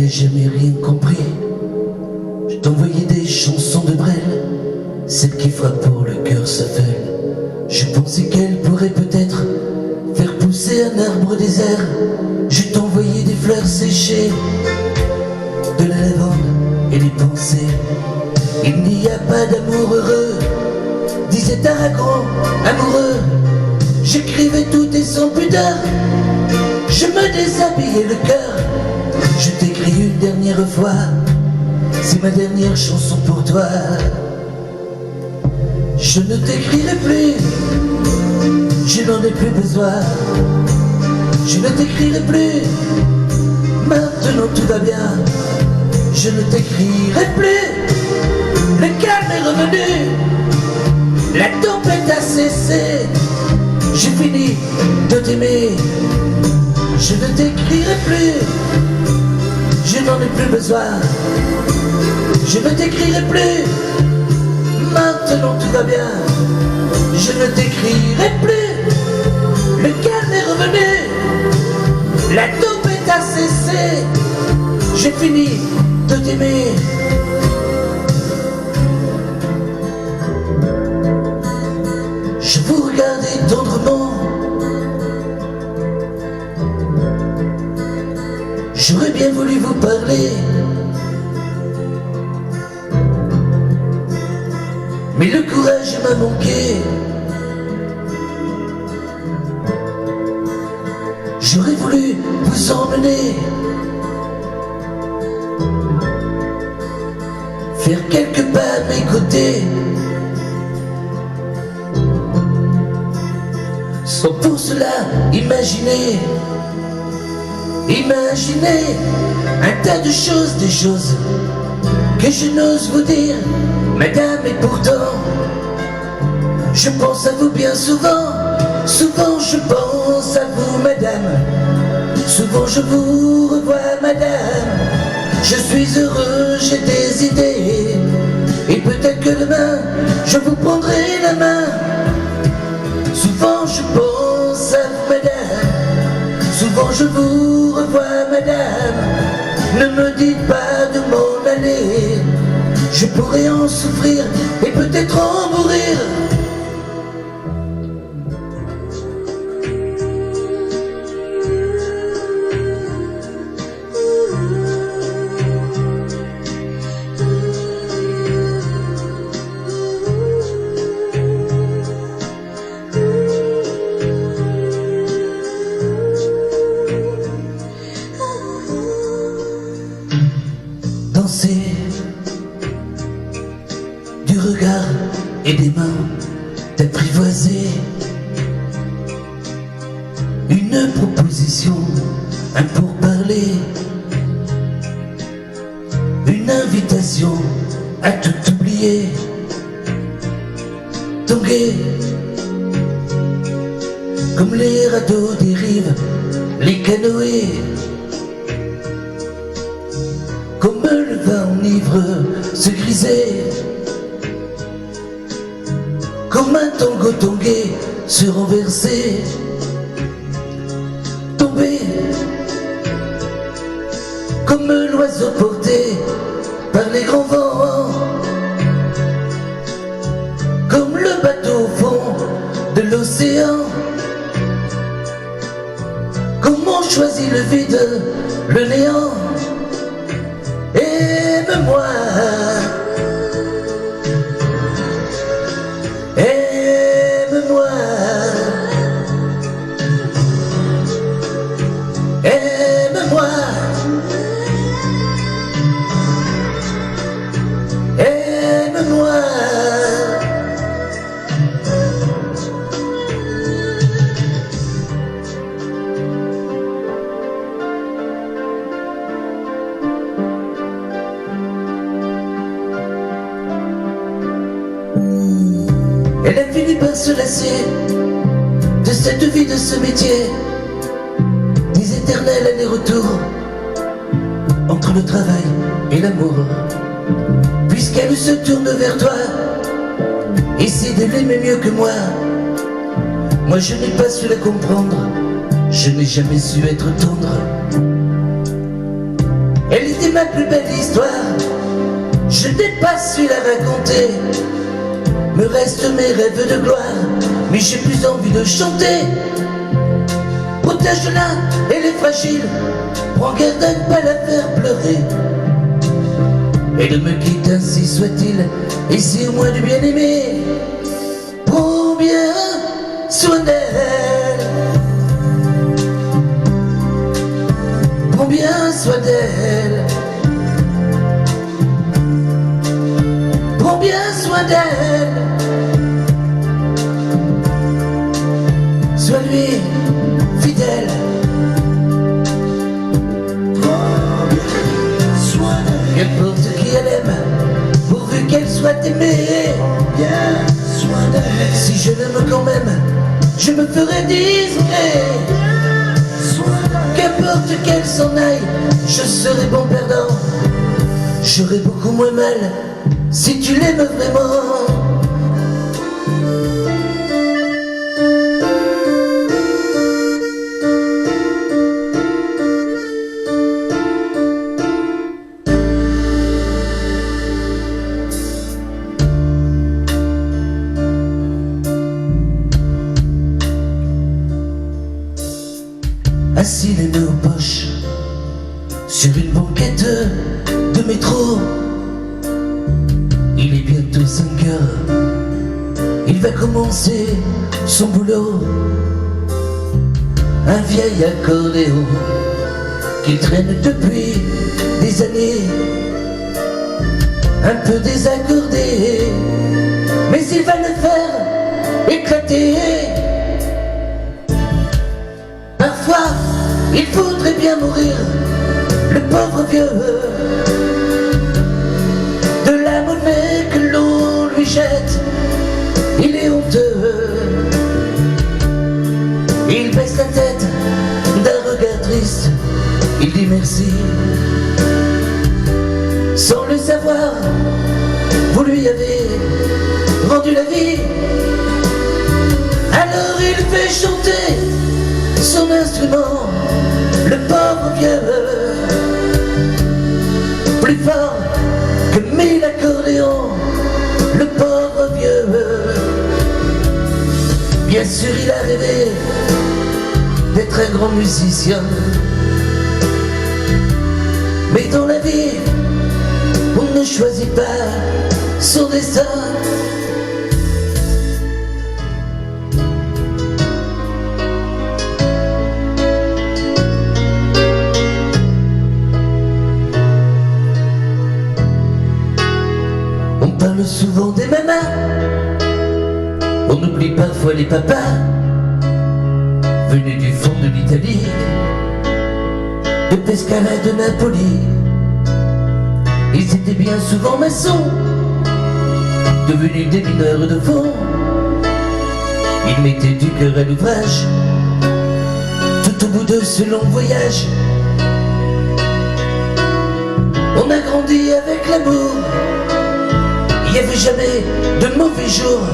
n'avais jamais rien compris. Je t'envoyais des chansons de Brel, celles qui frappent pour le cœur s'affole. Je pensais qu'elles pourraient peut-être faire pousser un arbre désert. Je t'envoyais des fleurs séchées, de la lavande et des pensées. Il n'y a pas d'amour heureux, disait Aragon, amoureux. J'écrivais tout et sans pudeur, je me déshabillais le cœur. Je t'écris une dernière fois, c'est ma dernière chanson pour toi. Je ne t'écrirai plus, je n'en ai plus besoin. Je ne t'écrirai plus, maintenant tout va bien. Je ne t'écrirai plus, le calme est revenu, la tempête a cessé. J'ai fini de t'aimer, je ne t'écrirai plus, je n'en ai plus besoin. Je ne t'écrirai plus, maintenant tout va bien. Je ne t'écrirai plus, le calme est revenu, la tempête a cessé. J'ai fini de t'aimer. Je vous regardais tendrement, j'aurais bien voulu vous parler, mais le courage m'a manqué. J'aurais voulu vous emmener, faire quelques pas à mes côtés, sans pour cela imaginer un tas de choses, des choses que je n'ose vous dire, madame, et pourtant je pense à vous bien souvent. Souvent je pense à vous, madame, souvent je vous revois, madame. Je suis heureux, j'ai des idées, et peut-être que demain je vous prendrai la main. Souvent je pense à vous, madame, souvent je vous revois, madame. Ne me dites pas de m'en aller, je pourrais en souffrir et peut-être en mourir. Danser du regard et des mains, t'apprivoiser une proposition, un pourparler, une invitation à tout oublier. Tanguer comme les radeaux des rives, les canoës, comme le vin enivre se griser, comme un tango tangué se renverser, tomber comme l'oiseau porté par les grands vents, comme le bateau au fond de l'océan. Comment choisit le vide, le néant? Aime-moi, aime-moi, aime-moi, aime-moi. Elle a fini par se lasser de cette vie, de ce métier, des éternels allers-retours entre le travail et l'amour. Puisqu'elle se tourne vers toi, essaie de l'aimer mieux que moi. Moi je n'ai pas su la comprendre, je n'ai jamais su être tendre. Elle était ma plus belle histoire. Je n'ai pas su la raconter. Me restent mes rêves de gloire, mais j'ai plus envie de chanter. Protège-la, elle est fragile. Prends garde à ne pas la faire pleurer. Elle me quitte ainsi soit-il, et c'est au moins du bien-aimé. Prends bien soin d'elle. Prends bien soin d'elle. Prends bien soin d'elle. Sois-lui fidèle. Qu'importe qui elle aime, pourvu qu'elle soit aimée. Bien soin d'elle. Si je l'aime quand même, je me ferai discret. Qu'importe qu'elle s'en aille, je serai bon perdant. J'aurai beaucoup moins mal si tu l'aimes vraiment. Assis les mains aux poches, sur une banquette de métro. Il est bientôt 5 heures, il va commencer son boulot. Un vieil accordéon qu'il traîne depuis des années, un peu désaccordé, mais il va le faire éclater. Parfois, il faudrait bien mourir, le pauvre vieux, de la monnaie que l'on lui jette. Il est honteux, il baisse la tête d'un regard triste. Il dit merci, sans le savoir, vous lui avez rendu la vie. Alors il fait chanter son instrument, le pauvre vieux, plus fort que 1000 accordéons, le pauvre vieux. Bien sûr il a rêvé d'être un grand musicien, mais dans la vie on ne choisit pas son destin. On parle souvent des mamas, on oublie parfois les papas, venus du fond de l'Italie, de Pescara, de Napoli. Ils étaient bien souvent maçons, devenus des mineurs de fond. Ils mettaient du cœur à l'ouvrage, tout au bout de ce long voyage. On a grandi avec l'amour, il n'y avait jamais de mauvais jours.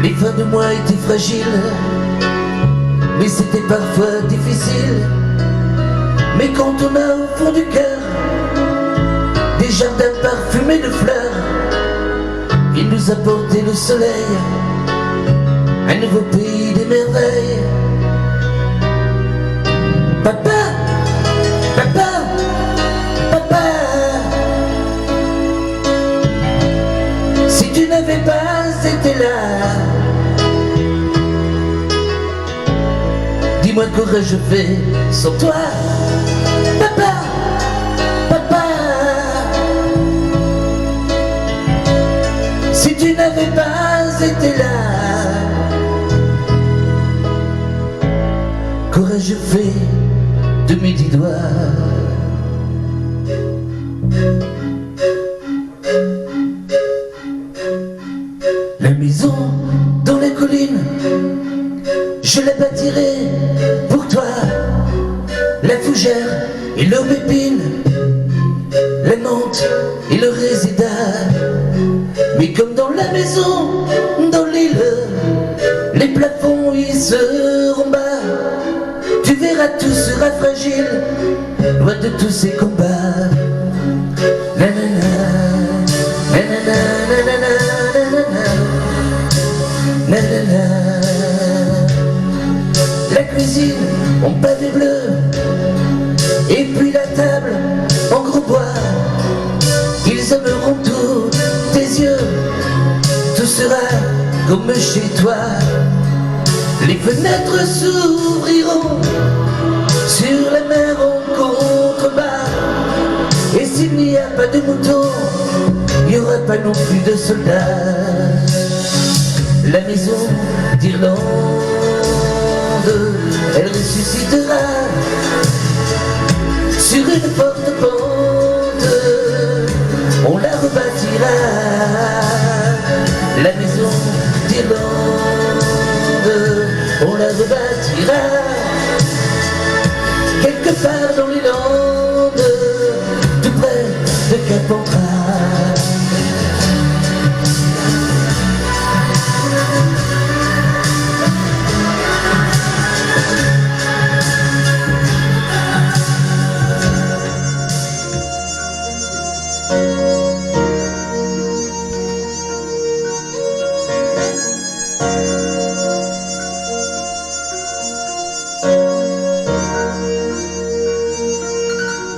Les fins de mois étaient fragiles, mais c'était parfois difficile. Mais quand on a au fond du cœur des jardins parfumés de fleurs, il nous a porté le soleil, un nouveau pays des merveilles. Papa, papa, papa, si tu n'avais pas été là, dis-moi qu'aurais-je fait sans toi. Papa, papa, si tu n'avais pas été là, qu'aurais-je fait de mes 10 doigts? La maison dans les collines, je la bâtirai pour toi. La fougère et l'aubépine, la menthe et le réséda. Mais comme dans la maison, dans l'île, les plafonds ils seront bas. Tu verras, tout sera fragile, loin de tous ces combats. Nanana, nanana, nanana, nanana, nanana. La cuisine en pavé bleu, et puis la table en gros bois. Ils aimeront tous tes yeux, tout sera comme chez toi. Les fenêtres s'ouvriront sur la mer en contrebas. Et s'il n'y a pas de moutons, il n'y aura pas non plus de soldats. La maison d'Irlande, elle ressuscitera sur une forte pente. On la rebâtira. La maison d'Irlande, on la rebâtira quelque part dans les Landes, tout près de Carpentras.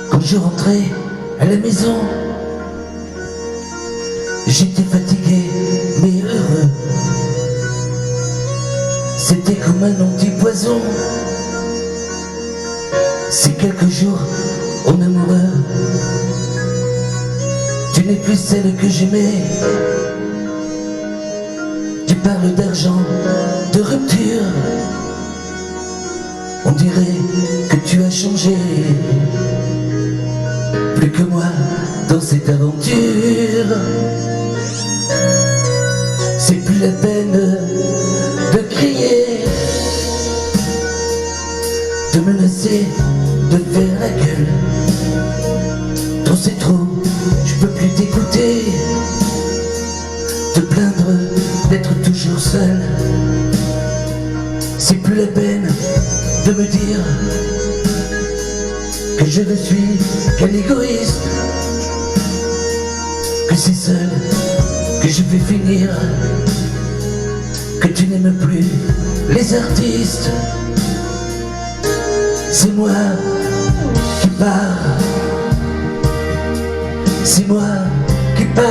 Quand je rentrais à la maison, j'étais fatigué mais heureux. C'était comme un antipoison. Ces quelques jours en amoureux, tu n'es plus celle que j'aimais. Tu parles d'argent, de rupture. On dirait que tu as changé. Plus que moi dans cette aventure. C'est plus la peine de crier, de menacer, de faire la gueule. Trop c'est trop, je peux plus t'écouter, te plaindre d'être toujours seul. C'est plus la peine de me dire que je ne suis qu'un égoïste, que c'est seul que je vais finir, que tu n'aimes plus les artistes. C'est moi qui pars, c'est moi qui pars.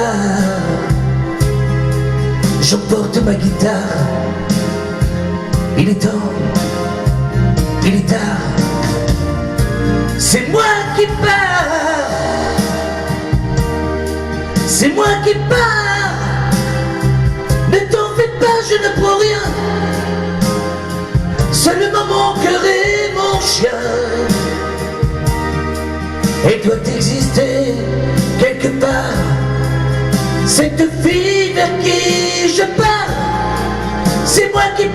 J'emporte ma guitare, il est temps, il est tard. C'est moi qui pars, c'est moi qui pars. Ne t'en fais pas, je ne prends rien, seulement mon cœur et mon chien. Et doit exister quelque part cette fille vers qui je pars. C'est moi qui